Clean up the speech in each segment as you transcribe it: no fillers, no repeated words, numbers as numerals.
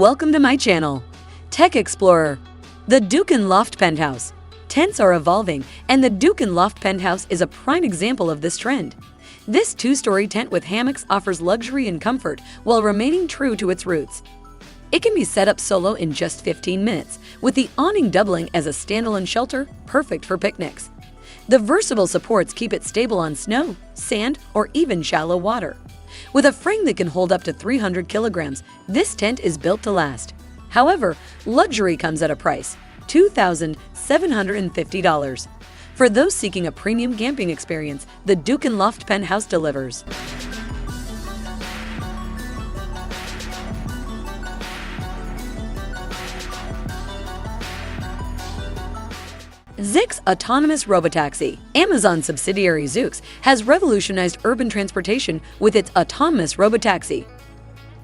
Welcome to my channel, Tech Explorer. The DIDIOK Loft Penthouse. Tents are evolving, and the DIDIOK Loft Penthouse is a prime example of this trend. This two-story tent with hammocks offers luxury and comfort while remaining true to its roots. It can be set up solo in just 15 minutes, with the awning doubling as a standalone shelter, perfect for picnics. The versatile supports keep it stable on snow, sand, or even shallow water. With a frame that can hold up to 300 kilograms, this tent is built to last. However, luxury comes at a price, $2,750. For those seeking a premium camping experience, the DIDIOK Loft Penthouse delivers. Zoox Autonomous Robotaxi. Amazon subsidiary Zoox has revolutionized urban transportation with its autonomous robotaxi.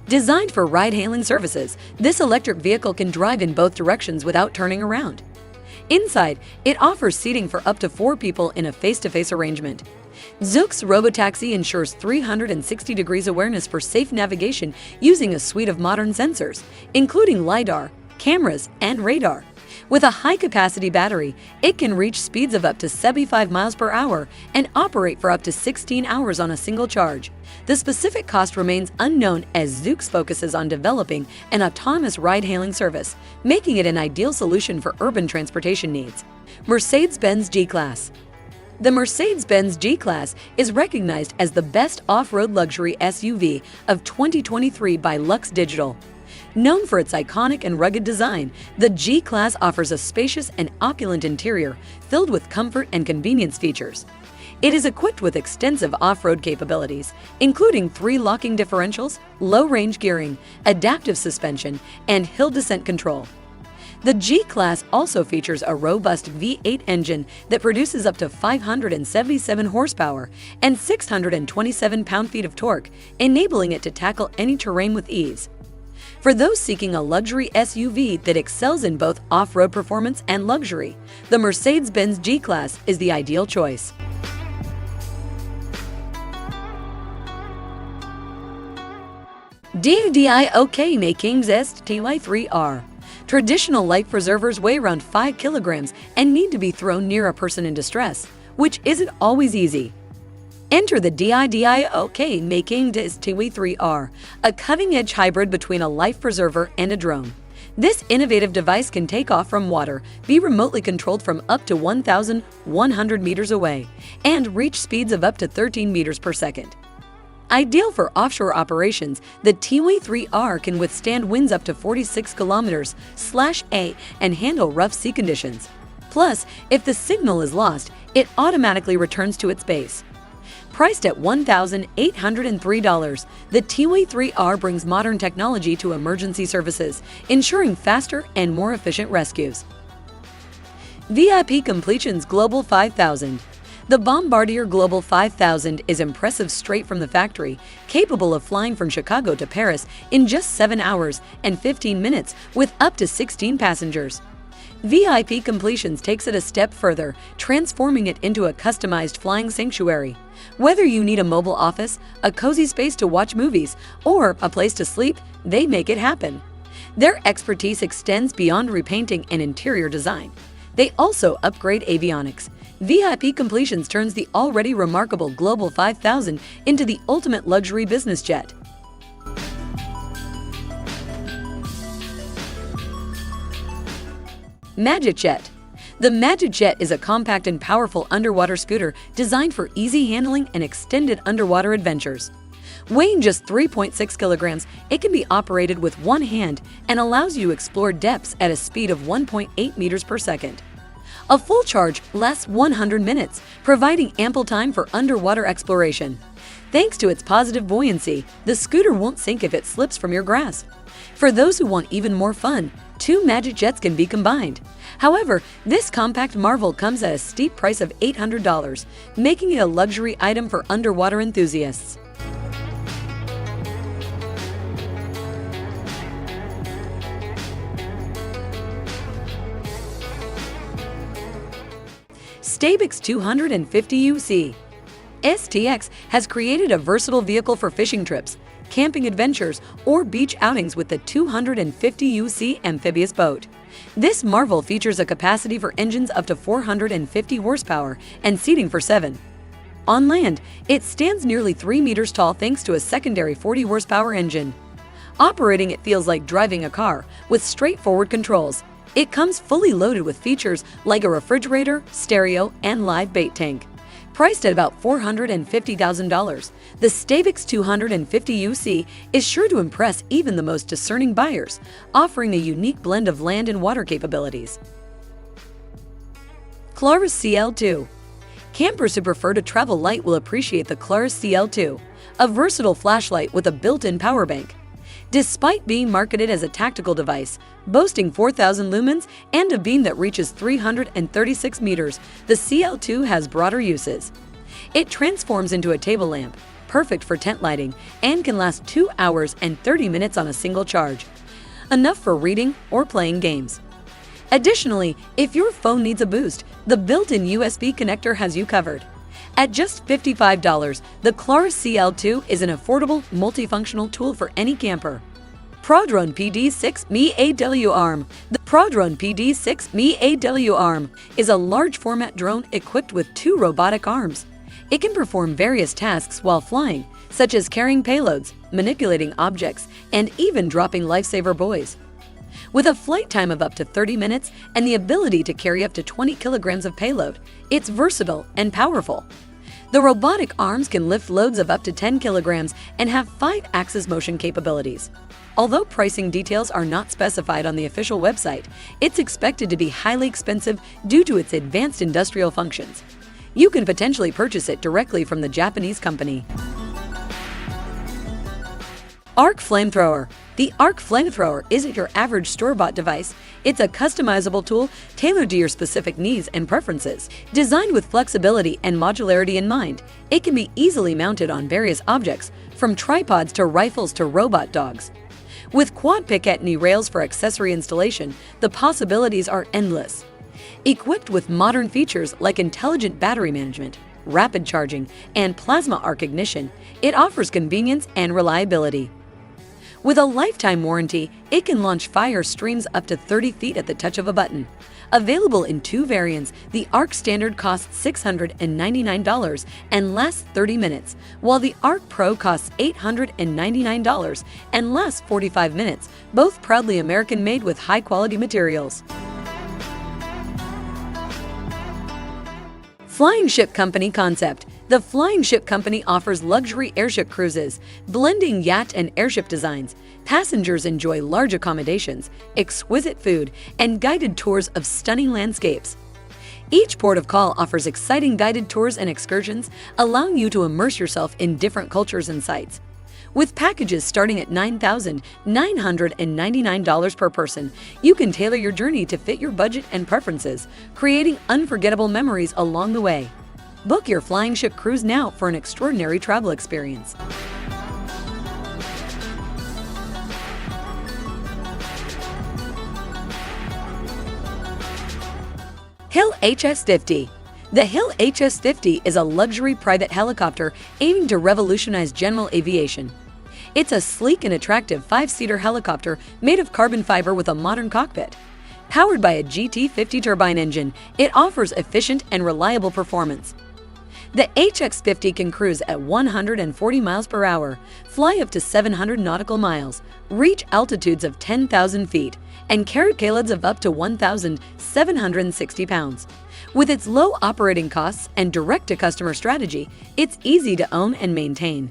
Designed for ride-hailing services, this electric vehicle can drive in both directions without turning around. Inside, it offers seating for up to 4 people in a face-to-face arrangement. Zoox Robotaxi ensures 360-degree awareness for safe navigation using a suite of modern sensors, including LiDAR, cameras, and radar. With a high-capacity battery, it can reach speeds of up to 75 miles per hour and operate for up to 16 hours on a single charge. The specific cost remains unknown as Zoox focuses on developing an autonomous ride-hailing service, making it an ideal solution for urban transportation needs. Mercedes-Benz G-Class. The Mercedes-Benz G-Class is recognized as the best off-road luxury SUV of 2023 by Lux Digital. Known for its iconic and rugged design, the G-Class offers a spacious and opulent interior filled with comfort and convenience features. It is equipped with extensive off-road capabilities, including 3 locking differentials, low-range gearing, adaptive suspension, and hill descent control. The G-Class also features a robust V8 engine that produces up to 577 horsepower and 627 pound-feet of torque, enabling it to tackle any terrain with ease. For those seeking a luxury SUV that excels in both off-road performance and luxury, the Mercedes-Benz G-Class is the ideal choice. DIDIOK Makings STY3R. Traditional life preservers weigh around 5 kilograms and need to be thrown near a person in distress, which isn't always easy. Enter the DIDIOK Makings STY3R, a cutting-edge hybrid between a life preserver and a drone. This innovative device can take off from water, be remotely controlled from up to 1,100 meters away, and reach speeds of up to 13 meters per second. Ideal for offshore operations, the THEDOOKAN can withstand winds up to 46 km/a and handle rough sea conditions. Plus, if the signal is lost, it automatically returns to its base. Priced at $1,803, the THEDOOKAN brings modern technology to emergency services, ensuring faster and more efficient rescues. VIP Completions Global 5000. The Bombardier Global 5000 is impressive straight from the factory, capable of flying from Chicago to Paris in just 7 hours and 15 minutes with up to 16 passengers. VIP Completions takes it a step further, transforming it into a customized flying sanctuary. Whether you need a mobile office, a cozy space to watch movies, or a place to sleep, they make it happen. Their expertise extends beyond repainting and interior design. They also upgrade avionics. VIP Completions turns the already remarkable Global 5000 into the ultimate luxury business jet. MagicJet. The MagicJet is a compact and powerful underwater scooter designed for easy handling and extended underwater adventures. Weighing just 3.6 kilograms, it can be operated with one hand and allows you to explore depths at a speed of 1.8 meters per second. A full charge lasts 100 minutes, providing ample time for underwater exploration. Thanks to its positive buoyancy, the scooter won't sink if it slips from your grasp. For those who want even more fun, 2 MagicJets can be combined. However, this compact marvel comes at a steep price of $800, making it a luxury item for underwater enthusiasts. StabiX 250 UC. STX has created a versatile vehicle for fishing trips. camping adventures, or beach outings with the 250 UC amphibious boat. This marvel features a capacity for engines up to 450 horsepower and seating for 7. On land, it stands nearly 3 meters tall thanks to a secondary 40 horsepower engine. Operating it feels like driving a car with straightforward controls. It comes fully loaded with features like a refrigerator, stereo, and live bait tank. Priced at about $450,000, the StabiX 250 UC is sure to impress even the most discerning buyers, offering a unique blend of land and water capabilities. KLARUS CL2. Campers who prefer to travel light will appreciate the KLARUS CL2, a versatile flashlight with a built-in power bank. Despite being marketed as a tactical device, boasting 4,000 lumens and a beam that reaches 336 meters, the CL2 has broader uses. It transforms into a table lamp, perfect for tent lighting, and can last 2 hours and 30 minutes on a single charge, enough for reading or playing games. Additionally, if your phone needs a boost, the built-in USB connector has you covered. At just $55, the KLARUS CL2 is an affordable, multifunctional tool for any camper. PRODRONE PD6 ME-AW Arm. The PRODRONE PD6 ME-AW Arm is a large-format drone equipped with 2 robotic arms. It can perform various tasks while flying, such as carrying payloads, manipulating objects, and even dropping lifesaver buoys. With a flight time of up to 30 minutes and the ability to carry up to 20 kilograms of payload, it's versatile and powerful. The robotic arms can lift loads of up to 10 kilograms and have 5-axis motion capabilities. Although pricing details are not specified on the official website, it's expected to be highly expensive due to its advanced industrial functions. You can potentially purchase it directly from the Japanese company. ARC Flamethrower. The ARC Flamethrower isn't your average store-bought device. It's a customizable tool tailored to your specific needs and preferences. Designed with flexibility and modularity in mind, it can be easily mounted on various objects, from tripods to rifles to robot dogs. With quad Picatinny rails for accessory installation, the possibilities are endless. Equipped with modern features like intelligent battery management, rapid charging, and plasma arc ignition, it offers convenience and reliability. With a lifetime warranty, it can launch fire streams up to 30 feet at the touch of a button. Available in 2 variants, the ARC Standard costs $699 and lasts 30 minutes, while the ARC Pro costs $899 and lasts 45 minutes, both proudly American-made with high-quality materials. Flying Ship Company Concept. The Flying Ship Company offers luxury airship cruises, blending yacht and airship designs. Passengers enjoy large accommodations, exquisite food, and guided tours of stunning landscapes. Each port of call offers exciting guided tours and excursions, allowing you to immerse yourself in different cultures and sites. With packages starting at $9,999 per person, you can tailor your journey to fit your budget and preferences, creating unforgettable memories along the way. Book your Flying Ship cruise now for an extraordinary travel experience. Hill HS-50. The Hill HS-50 is a luxury private helicopter aiming to revolutionize general aviation. It's a sleek and attractive 5-seater helicopter made of carbon fiber with a modern cockpit. Powered by a GT50 turbine engine, it offers efficient and reliable performance. The HX-50 can cruise at 140 miles per hour, fly up to 700 nautical miles, reach altitudes of 10,000 feet, and carry payloads of up to 1,760 pounds. With its low operating costs and direct-to-customer strategy, it's easy to own and maintain.